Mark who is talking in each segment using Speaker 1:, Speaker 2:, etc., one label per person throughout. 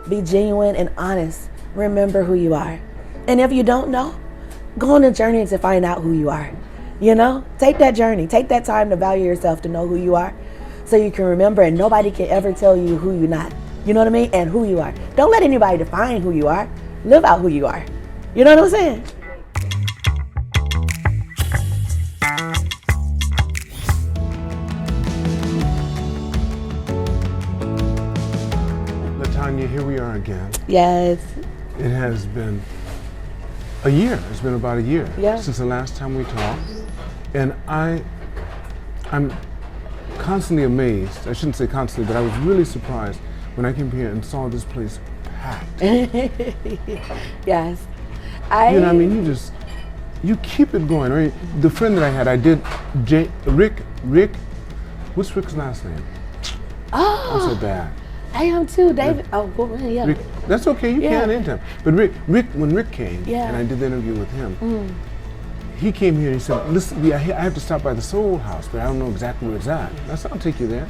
Speaker 1: Be genuine and honest. Remember who you are. And if you don't know, go on a journey to find out who you are. You know, take that journey. Take that time to value yourself, to know who you are, so you can remember, and nobody can ever tell you who you're not. You know what I mean? And who you are. Don't let anybody define who you are. Live out who you are. You know what I'm saying?
Speaker 2: Latonya, here we are again.
Speaker 1: Yes.
Speaker 2: It has been a year. It's been about a year since the last time we talked. And I'm constantly amazed. I shouldn't say constantly, but I was really surprised when I came here and saw this place packed.
Speaker 1: Yes.
Speaker 2: You know what I mean? You keep it going, right? The friend that I did, Rick, what's Rick's last name?
Speaker 1: Oh.
Speaker 2: I'm so bad.
Speaker 1: I am too, David. Oh, well, yeah.
Speaker 2: Rick, that's okay, you can't anytime. But when Rick came, and I did the interview with him, he came here and he said, listen, I have to stop by the Soul House, but I don't know exactly where it's at. I said, I'll take you there.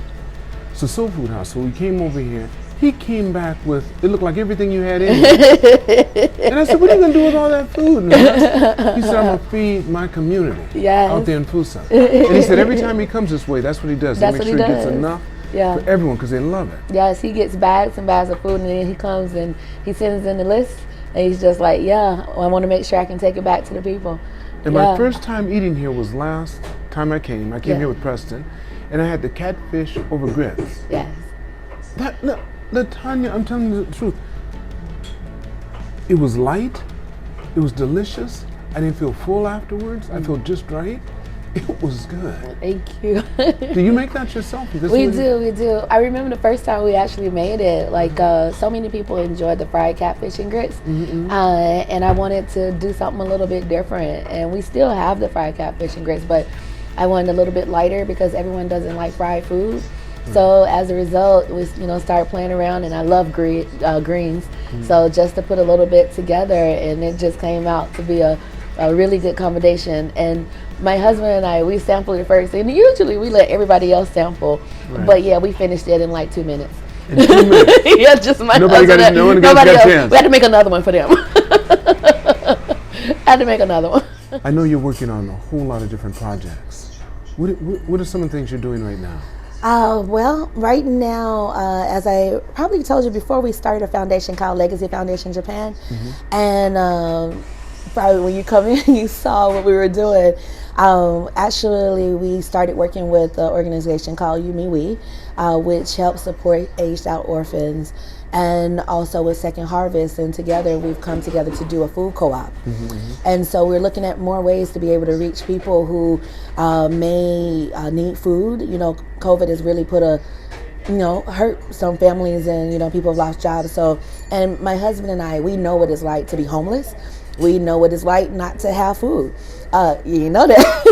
Speaker 2: It's a soul food house. So we came over here. He came back with, it looked like everything you had in it. And I said, what are you going to do with all that food? He said, I'm going to feed my community out there in Fusa. And he said, every time he comes this way, that's what he does. He makes sure he gets enough for everyone because they love it.
Speaker 1: Yes, he gets bags and bags of food, and then he comes and he sends in the list, and he's just like, I want to make sure I can take it back to the people.
Speaker 2: And my first time eating here was last time I came. I came here with Preston, and I had the catfish over grits.
Speaker 1: Yes.
Speaker 2: Latonya, I'm telling you the truth. It was light. It was delicious. I didn't feel full afterwards. I felt just right. It was good.
Speaker 1: Thank you.
Speaker 2: Do you make that yourself?
Speaker 1: We do. I remember the first time we actually made it. Like so many people enjoyed the fried catfish and grits, and I wanted to do something a little bit different. And we still have the fried catfish and grits, but I wanted a little bit lighter because everyone doesn't like fried food. So as a result, we started playing around, and I love greens. So just to put a little bit together, and it just came out to be a really good combination. And my husband and I, we sampled it first, and usually we let everybody else sample. Right. But we finished it in like 2 minutes.
Speaker 2: In 2 minutes?
Speaker 1: Just my
Speaker 2: nobody
Speaker 1: husband.
Speaker 2: Nobody got a chance.
Speaker 1: We had to make another one for them. Had to make another one.
Speaker 2: I know you're working on a whole lot of different projects. What are some of the things you're doing right now?
Speaker 1: Well, right now, as I probably told you before, we started a foundation called Legacy Foundation Japan. And probably when you come in, you saw what we were doing. Actually, we started working with an organization called YouMeWe, which helps support aged out orphans, and also with Second Harvest. And together, we've come together to do a food co-op. And so we're looking at more ways to be able to reach people who may need food. COVID has really put hurt some families, and people have lost jobs. So, and my husband and I, we know what it's like to be homeless. We know what it's like not to have food. You know that.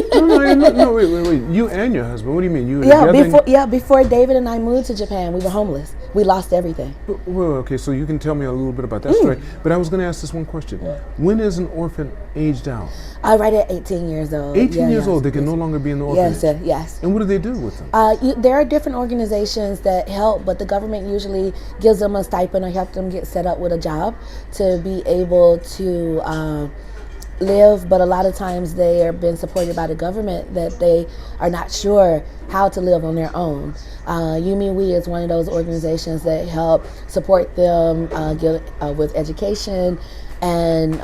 Speaker 2: No, wait. You and your husband. What do you mean?
Speaker 1: Before David and I moved to Japan, we were homeless. We lost everything.
Speaker 2: Well, okay, so you can tell me a little bit about that story. But I was going to ask this one question. When is an orphan aged out?
Speaker 1: Right at 18 years old.
Speaker 2: 18 years old, they can no longer be in the orphanage?
Speaker 1: Yes.
Speaker 2: And what do they do with them?
Speaker 1: There are different organizations that help, but the government usually gives them a stipend or help them get set up with a job to be able to live. But a lot of times they are being supported by the government that they are not sure how to live on their own. YouMeWe is one of those organizations that help support them with education and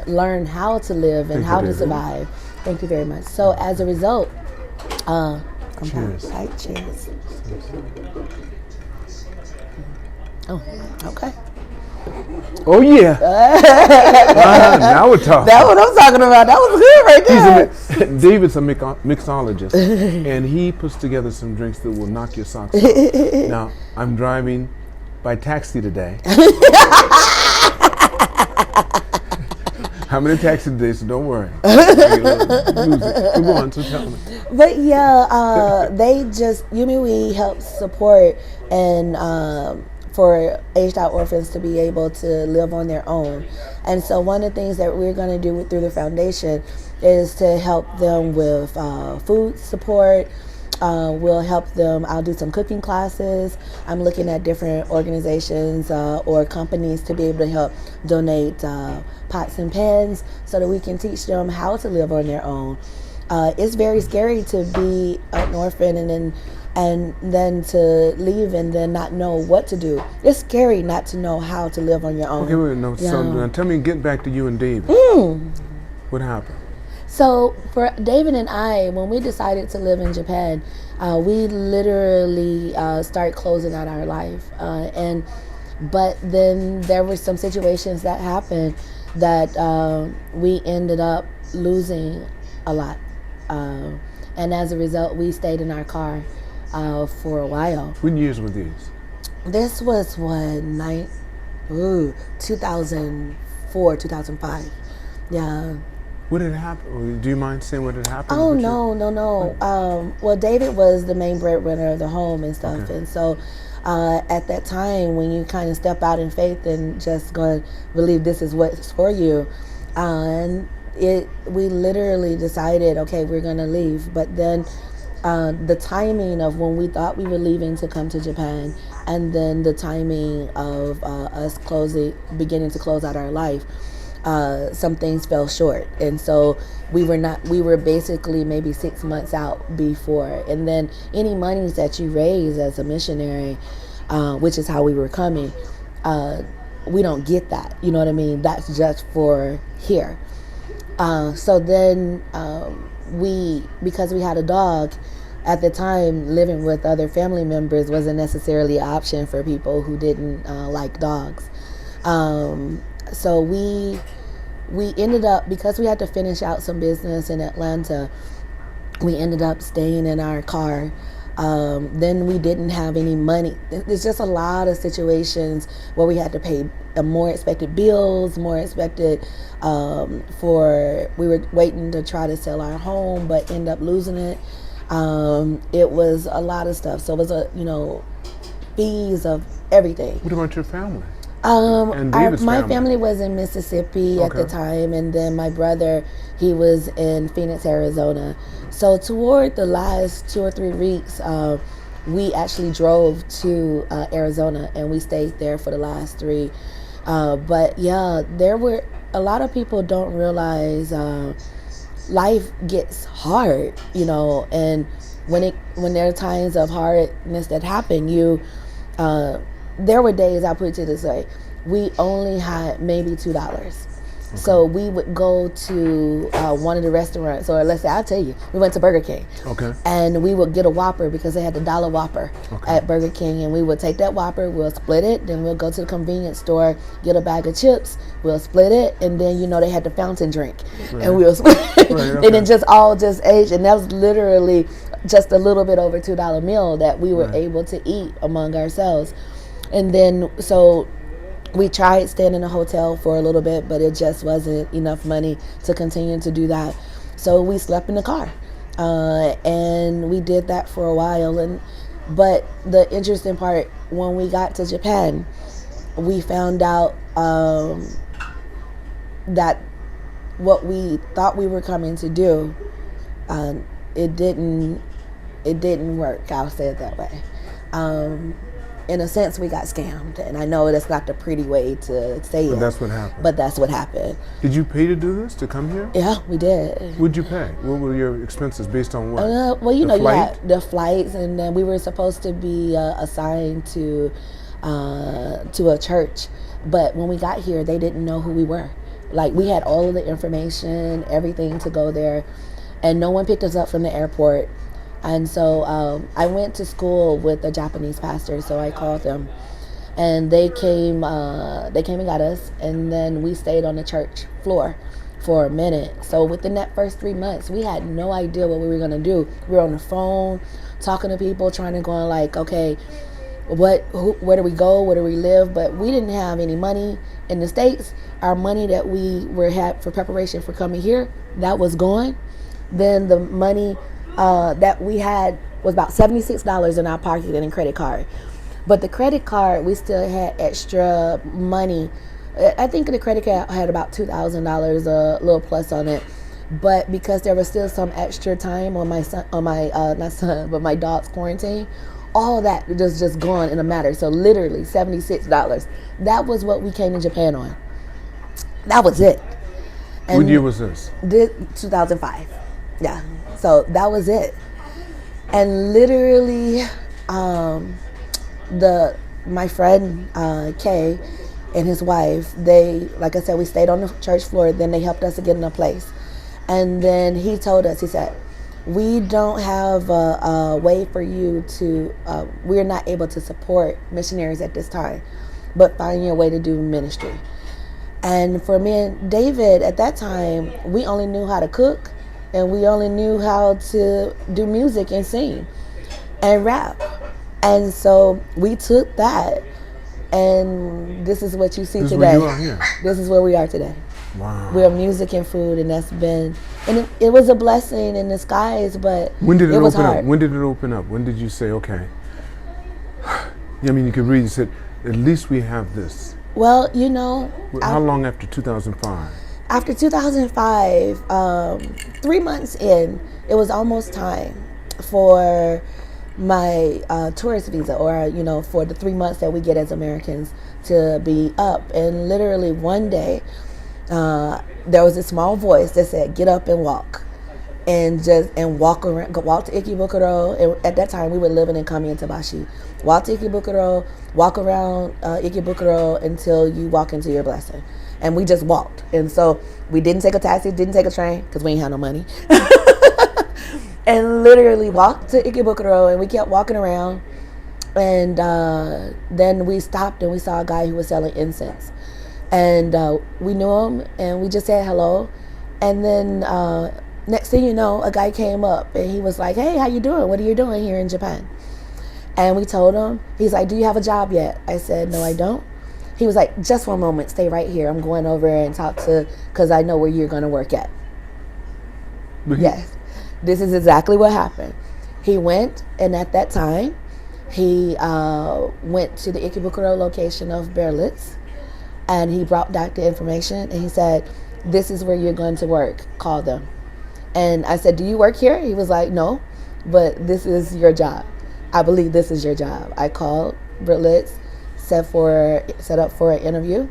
Speaker 1: learn how to live and how to survive. Thank you very much. So as a result,
Speaker 2: cheers.
Speaker 1: Cheers. Oh, okay.
Speaker 2: Oh yeah. Now we're talking.
Speaker 1: That's what I'm talking about. That was good right there.
Speaker 2: David's a mixologist, and he puts together some drinks that will knock your socks off. Now, I'm driving by taxi today. I'm in a taxi today, so don't worry. Go on, so tell me.
Speaker 1: But YouMeWe helps support and for aged out orphans to be able to live on their own. And so one of the things that we're going to do through the foundation is to help them with food support, We'll help them. I'll do some cooking classes. I'm looking at different organizations or companies to be able to help donate pots and pans so that we can teach them how to live on their own. It's very scary to be an orphan and then to leave and then not know what to do. It's scary not to know how to live on your own.
Speaker 2: Okay, wait, no. So now tell me, get back to you and David. What happened?
Speaker 1: So for David and I, when we decided to live in Japan, we literally started closing out our life. But then there were some situations that happened that we ended up losing a lot. And as a result, we stayed in our car for a while.
Speaker 2: What years were these?
Speaker 1: This was 2004, 2005. Yeah.
Speaker 2: What had happened? Do you mind saying what had happened?
Speaker 1: Oh, no. Well, David was the main breadwinner of the home and stuff.
Speaker 2: Okay.
Speaker 1: And so at that time, when you kind of step out in faith and just going to believe this is what's for you, we literally decided, okay, we're going to leave. But then the timing of when we thought we were leaving to come to Japan, and then the timing of us beginning to close out our life, some things fell short. And so we were basically maybe 6 months out before. And then any monies that you raise as a missionary, which is how we were coming, we don't get that. You know what I mean? That's just for here. So then because we had a dog, at the time, living with other family members wasn't necessarily an option for people who didn't like dogs. So we ended up, because we had to finish out some business in Atlanta, we ended up staying in our car. Then we didn't have any money. There's just a lot of situations where we had to pay more expected bills, more expected we were waiting to try to sell our home, but end up losing it. It was a lot of stuff. So it was fees of everything.
Speaker 2: What about your family?
Speaker 1: My family was in Mississippi at the time, and then my brother, he was in Phoenix, Arizona. So toward the last 2 or 3 weeks, we actually drove to Arizona, and we stayed there for the last 3. But yeah, there were a lot of people don't realize life gets hard, and when there are times of hardness that happen, there were days, I'll put it this way, we only had maybe $2. Okay. So we would go to one of the restaurants, or let's say, I'll tell you, we went to Burger King.
Speaker 2: Okay.
Speaker 1: And we would get a Whopper because they had the $1 Whopper at Burger King. And we would take that Whopper, we'll split it, then we'll go to the convenience store, get a bag of chips, we'll split it, and then, they had the fountain drink. Right. And we'll split it. Right, okay. And it just age. And that was literally just a little bit over $2 meal that we were able to eat among ourselves. And then, so we tried staying in a hotel for a little bit, but it just wasn't enough money to continue to do that. So we slept in the car, and we did that for a while. But the interesting part, when we got to Japan, we found out that what we thought we were coming to do, it didn't work. I'll say it that way. In a sense, we got scammed, and I know that's not the pretty way to say it.
Speaker 2: But that's what happened.
Speaker 1: But that's what happened.
Speaker 2: Did you pay to do this, to come here?
Speaker 1: Yeah, we did.
Speaker 2: What'd you pay? What were your expenses based on what?
Speaker 1: Well, you had the flights, and then we were supposed to be assigned to a church. But when we got here, they didn't know who we were. Like, we had all of the information, everything to go there, and no one picked us up from the airport. And so I went to school with a Japanese pastor, so I called them, and they came and got us, and then we stayed on the church floor for a minute. So within that first 3 months, we had no idea what we were gonna do. We were on the phone, talking to people, trying to go like, okay, where do we go? Where do we live? But we didn't have any money in the States. Our money that we had for preparation for coming here, that was gone. Then the money that we had was about $76 in our pocket and a credit card. But the credit card, we still had extra money. I think the credit card had about $2,000, a little plus on it. But because there was still some extra time on my son, on my not son, but my dog's quarantine, all that was just gone in a matter. So literally $76. That was what we came to Japan on. That was it. And
Speaker 2: what year was this?
Speaker 1: 2005. Yeah. So that was it. And literally, my friend Kay and his wife, they, like I said, we stayed on the church floor. Then they helped us to get in a place. And then he told us, he said, we don't have a way for you to, we're not able to support missionaries at this time, but find your way to do ministry. And for me and David, at that time, we only knew how to cook, and we only knew how to do music and sing and rap. And so we took that, and this is what you see today.
Speaker 2: This is where you are here.
Speaker 1: This is where we are today.
Speaker 2: Wow.
Speaker 1: We're music and food, and that's been, and it was a blessing in disguise, but
Speaker 2: when did it
Speaker 1: was
Speaker 2: open
Speaker 1: hard.
Speaker 2: up? When did it open up? When did you say, okay? I mean, you could read, you said, at least we have this.
Speaker 1: Well, you know.
Speaker 2: How long after 2005?
Speaker 1: After 2005, 3 months in, it was almost time for my tourist visa, or, you know, for the 3 months that we get as Americans to be up. And literally one day, there was a small voice that said, get up and walk. And walk around, walk to Ikebukuro. And at that time, we were living in Kami and Tabashi. Walk to Ikebukuro, walk around Ikebukuro until you walk into your blessing. And we just walked. And so we didn't take a taxi, didn't take a train, because we ain't had no money. And literally walked to Ikebukuro, and we kept walking around. And then we stopped, and we saw a guy who was selling incense. And we knew him, and we just said hello. And then next thing you know, a guy came up, and he was like, hey, how you doing? What are you doing here in Japan? And we told him. He's like, do you have a job yet? I said, no, I don't. He was like, just one moment, stay right here. I'm going over and talk to, because I know where you're going to work at. Yes, this is exactly what happened. He went, and at that time, he went to the Ikebukuro location of Berlitz, and he brought back the information, and he said, this is where you're going to work. Call them. And I said, do you work here? He was like, no, but this is your job. I believe this is your job. I called Berlitz, set up for an interview,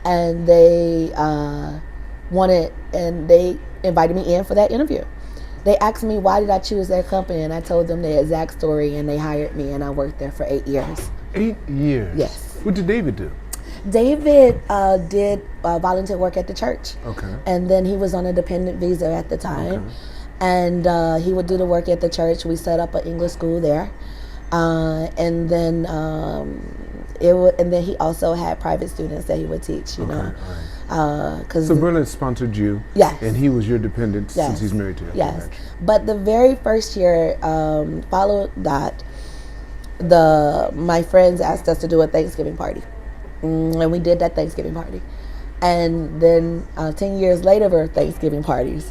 Speaker 1: and they they invited me in for that interview. They asked me, why did I choose their company? And I told them the exact story, and they hired me, and I worked there for 8 years. 8
Speaker 2: years?
Speaker 1: Yes.
Speaker 2: What did David do?
Speaker 1: David did volunteer work at the church.
Speaker 2: Okay.
Speaker 1: And then he was on a dependent visa at the time. Okay. And he would do the work at the church. We set up an English school there. And then he also had private students that he would teach, you know. Right.
Speaker 2: So Berlitz sponsored you.
Speaker 1: Yes.
Speaker 2: And he was your dependent since he's married to you.
Speaker 1: Yes. But the very first year, followed that, my friends asked us to do a Thanksgiving party. And we did that Thanksgiving party. And then 10 years later, were Thanksgiving parties.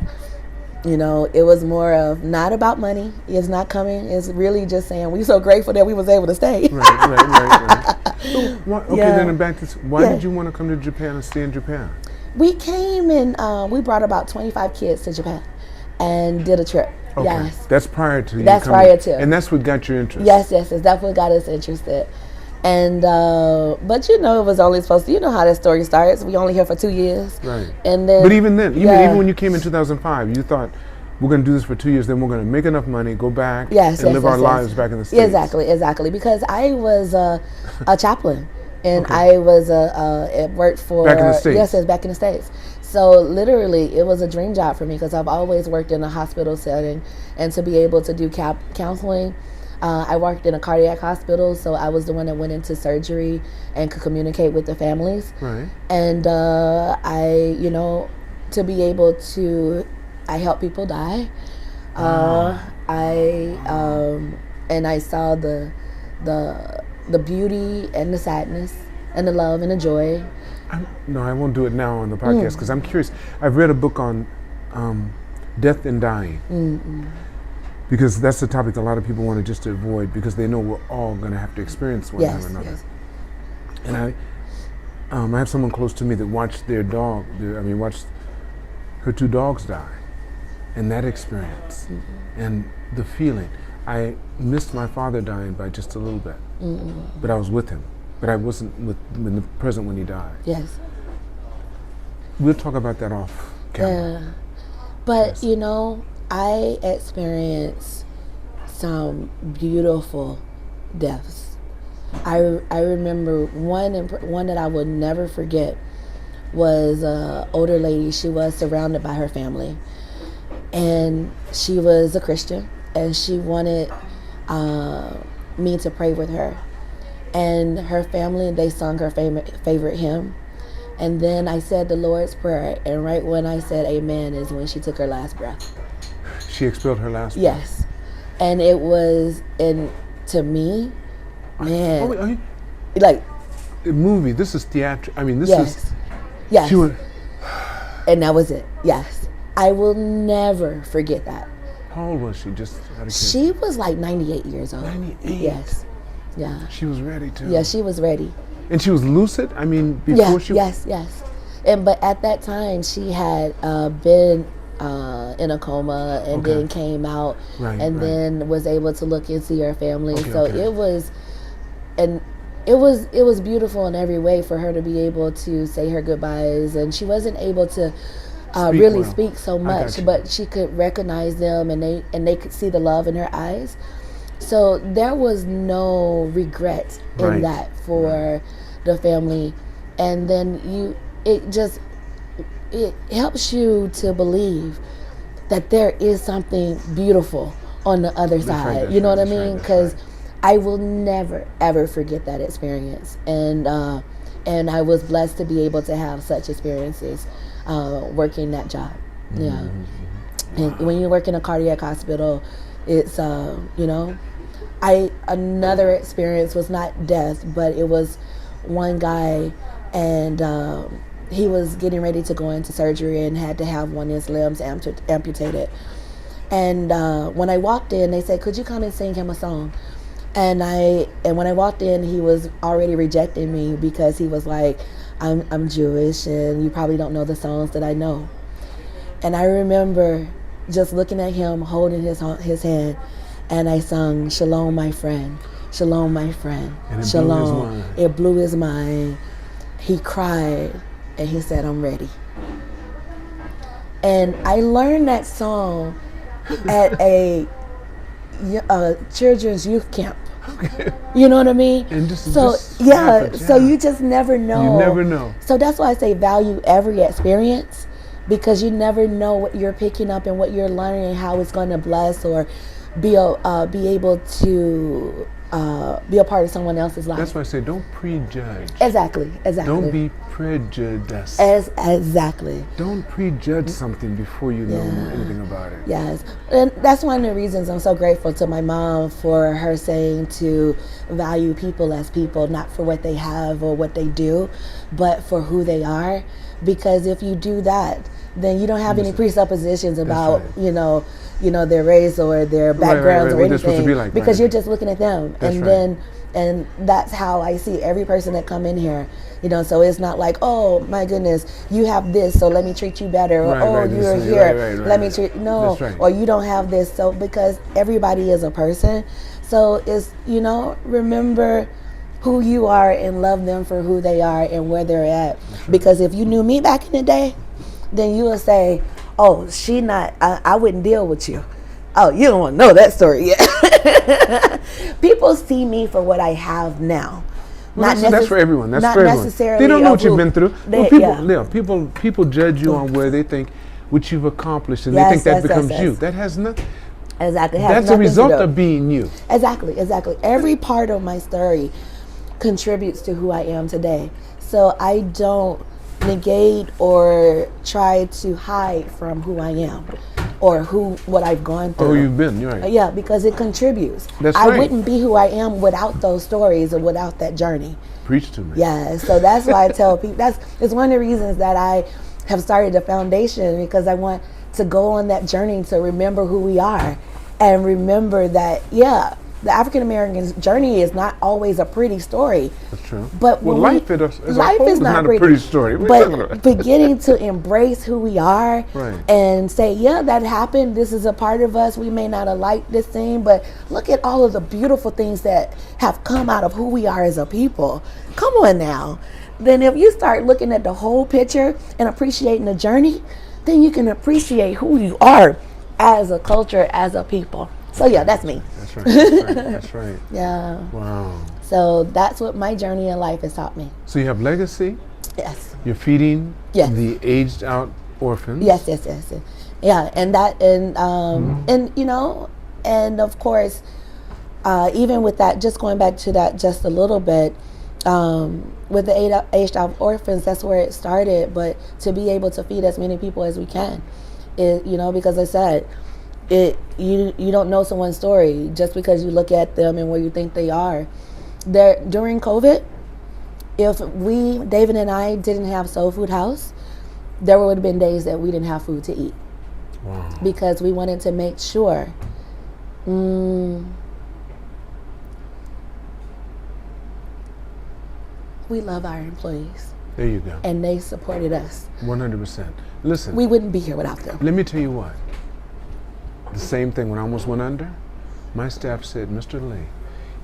Speaker 1: You know, it was more of not about money. It's not coming. It's really just saying we're so grateful that we was able to stay.
Speaker 2: Right. So, then back to why did you want to come to Japan and stay in Japan?
Speaker 1: We came and we brought about 25 kids to Japan and did a trip.
Speaker 2: Okay.
Speaker 1: Yes.
Speaker 2: That's prior to you
Speaker 1: That's
Speaker 2: coming.
Speaker 1: prior to.
Speaker 2: And that's what got your interest.
Speaker 1: Yes. That's what got us interested. And but you know, it was only supposed to. You know how that story starts. We only here for 2 years.
Speaker 2: Right.
Speaker 1: And then.
Speaker 2: But even then, even when you came in 2005, you thought we're going to do this for 2 years. Then we're going to make enough money, go back, and live our lives back in the States.
Speaker 1: Exactly. Because I was a chaplain, and I was worked for
Speaker 2: back in the States.
Speaker 1: Yes, back in the States. So literally, it was a dream job for me because I've always worked in a hospital setting, and to be able to do counseling. I worked in a cardiac hospital, so I was the one that went into surgery and could communicate with the families. Right. And I, you know, to be able to, I help people die. And I saw the beauty and the sadness and the love and the joy.
Speaker 2: No, I won't do it now on the podcast because I'm curious. I've read a book on death and dying. Mm-mm. Because that's the topic a lot of people want to just avoid because they know we're all going to have to experience one time or another. Yes. And I have someone close to me that watched their dog, watched her 2 dogs die. and that experience and the feeling. I missed my father dying by just a little bit, but I was with him. But I wasn't present when he died.
Speaker 1: Yes.
Speaker 2: We'll talk about that off camera.
Speaker 1: Yeah. But, you know, I experienced some beautiful deaths. I remember one that I will never forget was an older lady. She was surrounded by her family. And she was a Christian. And she wanted me to pray with her. And her family, they sung her favorite hymn. And then I said the Lord's Prayer. And right when I said amen is when she took her last breath.
Speaker 2: She expelled her last breath?
Speaker 1: Yes. And it was, and to me, man, like...
Speaker 2: The movie, this is theatrical. I mean, this is...
Speaker 1: Yes.
Speaker 2: She went...
Speaker 1: And that was it. Yes. I will never forget that.
Speaker 2: How old was she? Just out of curiosity.
Speaker 1: She was like 98 years old.
Speaker 2: 98?
Speaker 1: Yes. Yeah.
Speaker 2: She was ready too.
Speaker 1: Yeah, she was ready.
Speaker 2: And she was lucid? I mean, before she...
Speaker 1: Yes. But at that time, she had been in a coma and then came out then was able to look and see her family. It was... And it was beautiful in every way for her to be able to say her goodbyes. And she wasn't able to speak so much, but she could recognize them and they could see the love in her eyes. So there was no regret in that for the family. And then it helps you to believe that there is something beautiful on the other side. You know what I mean? Because I will never, ever forget that experience. And I was blessed to be able to have such experiences working that job. Yeah. And when you work in a cardiac hospital, it's, another experience was not death, but it was one guy and he was getting ready to go into surgery and had to have one of his limbs amputated. And when I walked in, they said, could you come and sing him a song? And when I walked in, he was already rejecting me because he was like, I'm Jewish and you probably don't know the songs that I know. And I remember just looking at him, holding his hand, and I sung, Shalom, my friend. Shalom, my friend.
Speaker 2: And
Speaker 1: Shalom. It blew his mind. He cried and he said, I'm ready. And I learned that song at a children's youth camp. You know what I mean?
Speaker 2: And
Speaker 1: so you just never know.
Speaker 2: You never know.
Speaker 1: So that's why I say value every experience, because you never know what you're picking up and what you're learning and how it's going to bless or be able to be a part of someone else's life.
Speaker 2: That's why I say don't prejudge.
Speaker 1: Exactly.
Speaker 2: Don't be prejudiced.
Speaker 1: Exactly.
Speaker 2: Don't prejudge something before you know anything about it.
Speaker 1: Yes. And that's one of the reasons I'm so grateful to my mom for her saying to value people as people, not for what they have or what they do, but for who they are. Because if you do that, then you don't have any presuppositions about, their race or their backgrounds or anything, because you're just looking at them. And that's how I see every person that come in here, so it's not like, oh my goodness, you have this, so let me treat you better, or you're here, let me treat, or you don't have this, so, because everybody is a person. So it's, remember who you are and love them for who they are and where they're at. Because if you knew me back in the day, then you would say, oh, I wouldn't deal with you. Oh, you don't want to know that story yet. People see me for what I have now.
Speaker 2: That's for everyone. That's for everyone.
Speaker 1: Necessarily
Speaker 2: they don't know what you've been through. People judge you on where they think what you've accomplished, and they think that becomes you. That has nothing.
Speaker 1: Exactly.
Speaker 2: That's a result of being you.
Speaker 1: Exactly. Every part of my story contributes to who I am today. So I don't negate or try to hide from who I am or what I've gone through.
Speaker 2: Oh, you've been, you're right.
Speaker 1: Yeah, because it contributes.
Speaker 2: That's
Speaker 1: I
Speaker 2: right.
Speaker 1: wouldn't be who I am without those stories or without that journey.
Speaker 2: Preach to me.
Speaker 1: Yeah, so that's why I tell people, it's one of the reasons that I have started the foundation, because I want to go on that journey to remember who we are and remember that, the African American's journey is not always a pretty story.
Speaker 2: That's true.
Speaker 1: But
Speaker 2: life is not a pretty story.
Speaker 1: But beginning to embrace who we are,
Speaker 2: right,
Speaker 1: and say, yeah, that happened. This is a part of us. We may not have liked this thing, but look at all of the beautiful things that have come out of who we are as a people. Come on now. Then if you start looking at the whole picture and appreciating the journey, then you can appreciate who you are as a culture, as a people. So yeah, that's me.
Speaker 2: That's right. That's right. That's right.
Speaker 1: Yeah.
Speaker 2: Wow.
Speaker 1: So that's what my journey in life has taught me.
Speaker 2: So you have legacy.
Speaker 1: Yes.
Speaker 2: You're feeding
Speaker 1: yes.
Speaker 2: the aged out orphans.
Speaker 1: Yes. Yeah, and that, and you know, and of course, even with that, just going back to that just a little bit, with the aged out orphans, that's where it started. But to be able to feed as many people as we can, you know, because I said, you don't know someone's story just because you look at them and where you think they are. During COVID, if David and I didn't have Soul Food House, there would have been days that we didn't have food to eat.
Speaker 2: Wow.
Speaker 1: Because we wanted to make sure we love our employees.
Speaker 2: There you go.
Speaker 1: And they supported us.
Speaker 2: 100%. Listen.
Speaker 1: We wouldn't be here without them.
Speaker 2: Let me tell you what. The same thing when I almost went under, my staff said, Mr. Lee,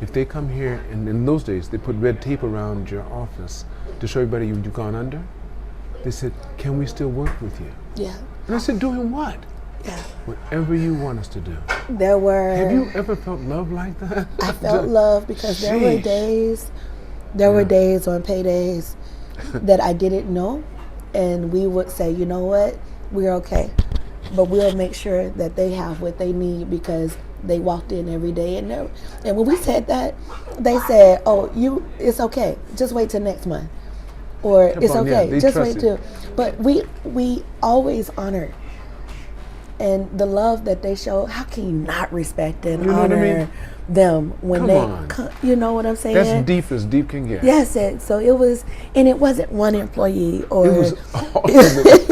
Speaker 2: if they come here, and in those days they put red tape around your office to show everybody you've gone under, they said, can we still work with you?
Speaker 1: Yeah.
Speaker 2: And I said, doing what?
Speaker 1: Yeah.
Speaker 2: Whatever you want us to do.
Speaker 1: Have
Speaker 2: you ever felt love like that?
Speaker 1: I felt love because there were days on paydays that I didn't know, and we would say, you know what, we're okay, but we'll make sure that they have what they need because they walked in every day, and when we said that, they said, oh, it's okay, just wait till next month, or it's okay, just wait till. But we always honored, and the love that they show. How can you not respect and honor them when you know what I'm saying?
Speaker 2: That's deep as deep can get.
Speaker 1: Yes, so it was, and it wasn't one employee or.
Speaker 2: It was awesome.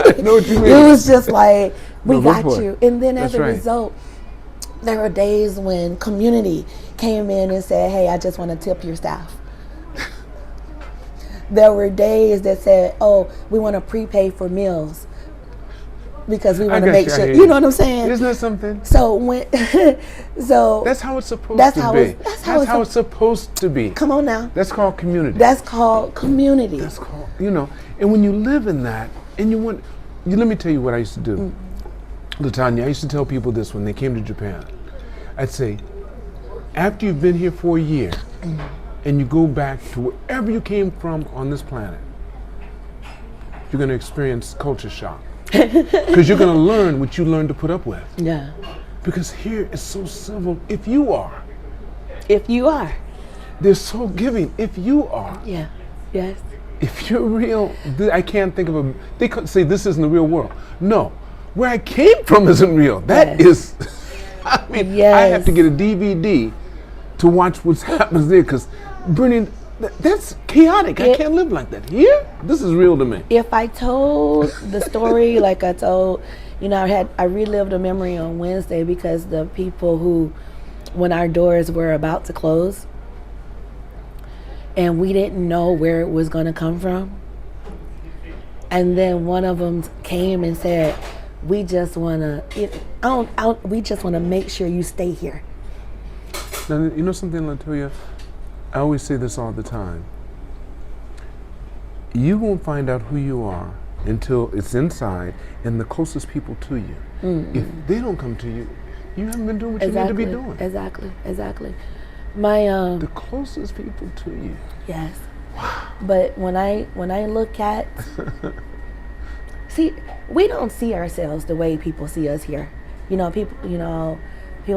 Speaker 2: I know what you mean.
Speaker 1: It was just like, we got you, and then as a result, there were days when community came in and said, hey, I just want to tip your staff. There were days that said, oh, we want to prepay for meals because we want to make sure, you know what I'm saying?
Speaker 2: Isn't that something?
Speaker 1: So
Speaker 2: that's how it's supposed to be. That's how it's supposed to be.
Speaker 1: Come on now.
Speaker 2: That's called community.
Speaker 1: That's called community.
Speaker 2: That's called, you know, and when you live in that, and let me tell you what I used to do. Latonya, I used to tell people this when they came to Japan. I'd say, after you've been here for a year, and you go back to wherever you came from on this planet, you're going to experience culture shock. Because you're going to learn what you learned to put up with.
Speaker 1: Yeah.
Speaker 2: Because here it's so civil. If you are. They're so giving. If you are.
Speaker 1: Yeah. Yes.
Speaker 2: If you're real, I can't think of they could say this isn't the real world. No. Where I came from isn't real. That is, I mean, I have to get a DVD to watch what happens there because burning, that's chaotic. I can't live like that. Here, this is real to me.
Speaker 1: If I told the story like I told, you know, I relived a memory on Wednesday because the people who, when our doors were about to close and we didn't know where it was going to come from, and then one of them came and said, we just want to make sure you stay here.
Speaker 2: Now, you know something, Latonya? I always say this all the time. You won't find out who you are until it's inside and the closest people to you. Mm-hmm. If they don't come to you, you haven't been doing what you need to be doing.
Speaker 1: Exactly.
Speaker 2: The closest people to you.
Speaker 1: Yes. Wow. But when I look at, see, we don't see ourselves the way people see us here. You know, people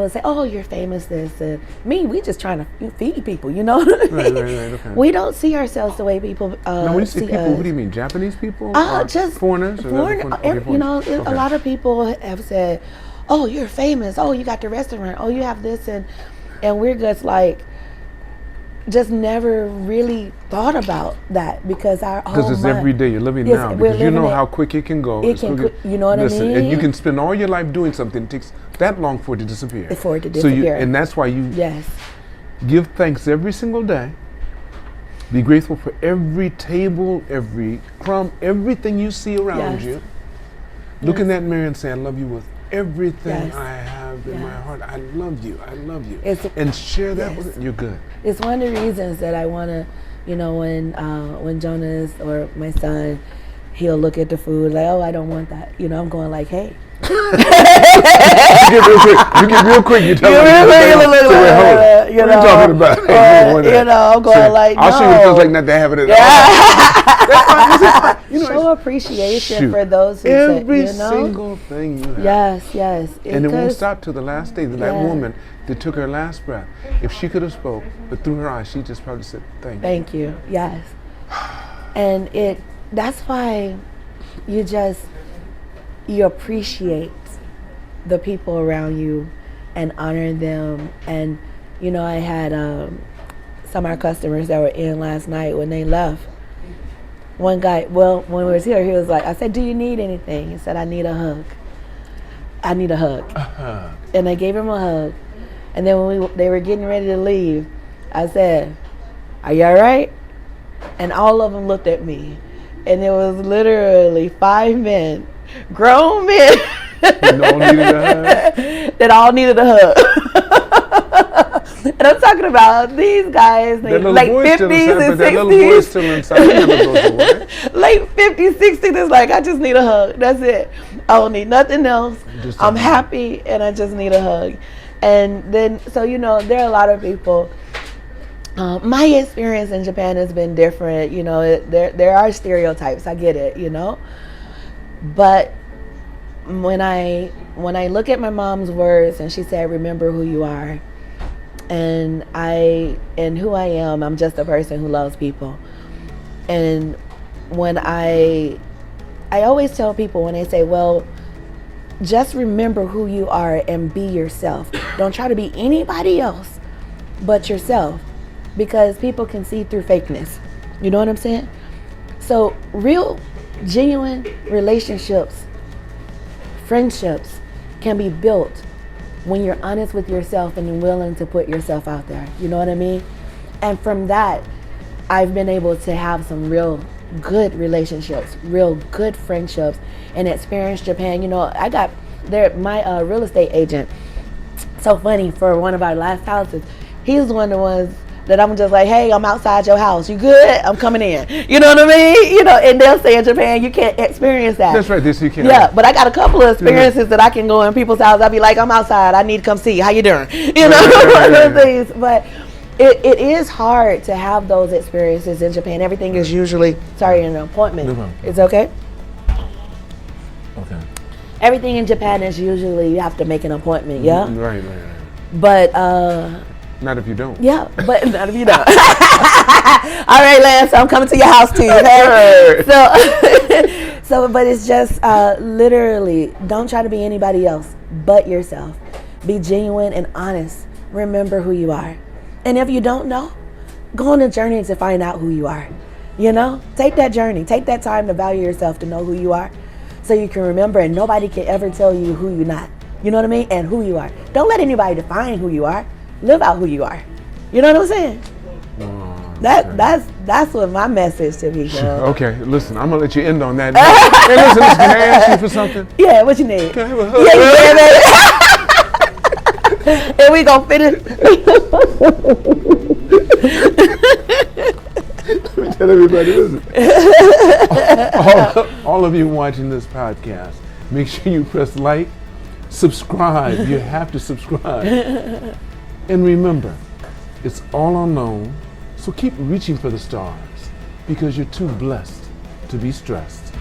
Speaker 1: say, oh, you're famous, this. We just trying to feed people, you know?
Speaker 2: Right, okay.
Speaker 1: We don't see ourselves the way people
Speaker 2: now, when you say people, us. What do you mean? Japanese people?
Speaker 1: Just
Speaker 2: foreigners?
Speaker 1: You know, a lot of people have said, oh, you're famous. Oh, you got the restaurant. Oh, you have this. And we're just like, just never really thought about that because
Speaker 2: it's every day you're living now because you know how quick it can go.
Speaker 1: You know what I mean?
Speaker 2: And you can spend all your life doing something. It takes that long for it to disappear.
Speaker 1: So
Speaker 2: and that's why you.
Speaker 1: Yes.
Speaker 2: Give thanks every single day. Be grateful for every table, every crumb, everything you see around
Speaker 1: Yes.
Speaker 2: you. Look in that mirror and say, I love you with everything
Speaker 1: Yes.
Speaker 2: I have in
Speaker 1: Yes.
Speaker 2: my heart. I love you. I love you.
Speaker 1: It's-
Speaker 2: And share that
Speaker 1: Yes.
Speaker 2: with it. You're good.
Speaker 1: It's one of the reasons that I want to, when Jonas or my son, he'll look at the food like, oh, I don't want that. I'm going like, hey.
Speaker 2: You get real quick. You tell me. What are you talking about?
Speaker 1: I'm going like, no.
Speaker 2: I'll show you what it feels like not to have it at all.
Speaker 1: Show appreciation for those who
Speaker 2: every single thing you have.
Speaker 1: Yes.
Speaker 2: And it won't stop till the last day. That
Speaker 1: Yeah.
Speaker 2: woman that took her last breath, if she could have spoke, but through her eyes, she just probably said, thank you.
Speaker 1: Yes. And that's why you appreciate the people around you and honor them. And, I had some of our customers that were in last night. When they left, one guy, when we was here, he was like, I said, do you need anything? He said, I need a hug. I need a hug. And I gave him a hug. And then when they were getting ready to leave, I said, are you all right? And all of them looked at me. And it was literally 5 men, grown men, that all needed a hug. And I'm talking about these guys, like 50s and 60s. Late 50s, 60s, it's like, I just need a hug. That's it. I don't need nothing else. I'm happy and I just need a hug. And then, so, there are a lot of people. My experience in Japan has been different. There are stereotypes. I get it, But when I look at my mom's words and she said, remember who you are. And who I am, I'm just a person who loves people. And when I always tell people when they say, well, just remember who you are and be yourself. Don't try to be anybody else but yourself, because people can see through fakeness. You know what I'm saying? So real, genuine relationships, friendships can be built when you're honest with yourself and willing to put yourself out there. You know what I mean? And from that, I've been able to have some real good relationships, real good friendships, and experience Japan. I got my real estate agent, so funny, for one of our last houses, he's one of the ones that I'm just like, hey, I'm outside your house. You good? I'm coming in. You know what I mean? And they'll say in Japan, you can't experience that.
Speaker 2: That's right, this you can't.
Speaker 1: Yeah, but I got a couple of experiences that I can go in people's house. I'll be like, I'm outside. I need to come see you. How you doing? Things. But it is hard to have those experiences in Japan. Everything is usually, an appointment.
Speaker 2: No problem.
Speaker 1: It's okay?
Speaker 2: Okay.
Speaker 1: Everything in Japan is usually you have to make an appointment, yeah?
Speaker 2: Right.
Speaker 1: But,
Speaker 2: not if you don't.
Speaker 1: yeah, but not if you don't. All right, Lance, I'm coming to your house too. Okay? But it's just literally, don't try to be anybody else but yourself. Be genuine and honest. Remember who you are. And if you don't know, go on a journey to find out who you are. Take that journey. Take that time to value yourself, to know who you are, so you can remember, and nobody can ever tell you who you're not. You know what I mean? And who you are. Don't let anybody define who you are. Live out who you are. You know what I'm saying? That's what my message to people.
Speaker 2: Okay, listen, I'm gonna let you end on that. Hey, listen, can I ask you for something?
Speaker 1: Yeah, what you need?
Speaker 2: Can I have a hug?
Speaker 1: Yeah, and we gonna finish.
Speaker 2: Let me tell everybody, listen. all of you watching this podcast, make sure you press like, subscribe. You have to subscribe. And remember, it's all unknown, so keep reaching for the stars, because you're too blessed to be stressed.